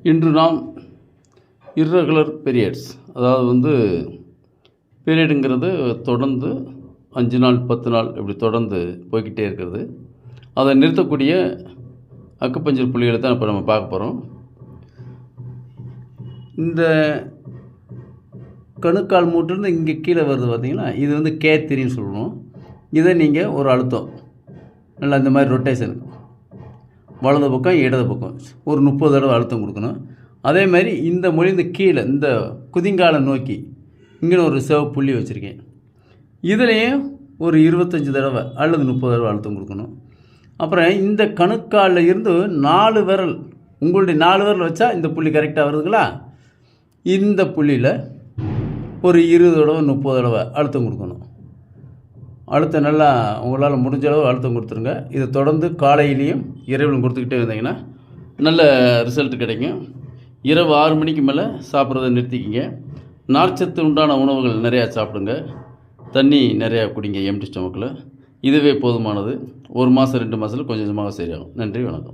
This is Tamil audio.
இன்று நாம் இர்ரெகுலர் பீரியட்ஸ், அதாவது பீரியடுங்கிறது தொடர்ந்து 5 நாள் 10 நாள் இப்படி தொடர்ந்து போய்கிட்டே இருக்கிறது. அதை நிறுத்தக்கூடிய அக்குபஞ்சர் புள்ளிகளை தான் இப்போ நம்ம பார்க்க போகிறோம். இந்த கணுக்கால் மூட்டிலிருந்து இங்கே கீழே வருது பார்த்திங்கன்னா, இது K3ன்னு சொல்லுவோம். இதை நீங்கள் ஒரு அழுத்தம் நல்லா இந்த மாதிரி ரொட்டேஷன் வலது பக்கம் இடது பக்கம் ஒரு 30 தடவை அழுத்தம் கொடுக்கணும். அதே மாதிரி இந்த மொழிந்து கீழே இந்த குதிங்காலை நோக்கி இங்கே ஒரு சிவப்பு புள்ளி வச்சுருக்கேன். இதுலேயும் ஒரு 25 தடவை அல்லது 30 தடவை அழுத்தம் கொடுக்கணும். அப்புறம் இந்த கணுக்காலில் இருந்து 4 விரல், உங்களுடைய 4 விரல் வச்சா இந்த புள்ளி கரெக்டாக வருதுங்களா? இந்த புள்ளியில் ஒரு 20 தடவை 30 தடவை அழுத்தம் கொடுக்கணும். அழுத்தம் நல்லா உங்களால் முடிஞ்ச அளவு அழுத்தம் கொடுத்துருங்க. இதை தொடர்ந்து காலையிலையும் இரவிலும் கொடுத்துக்கிட்டே இருந்தீங்கன்னா நல்ல ரிசல்ட் கிடைக்கும். இரவு 6 மணிக்கு மேலே சாப்பிட்றத நிறுத்திக்கிங்க. நார்ச்சத்து உண்டான உணவுகள் நிறையா சாப்பிடுங்க. தண்ணி நிறையா குடிங்க எம்டி ஸ்டொமக்கில். இதுவே போதுமானது. 1 மாதம் 2 மாதத்தில் கொஞ்சம் கொஞ்சமாக சரியாகும். நன்றி, வணக்கம்.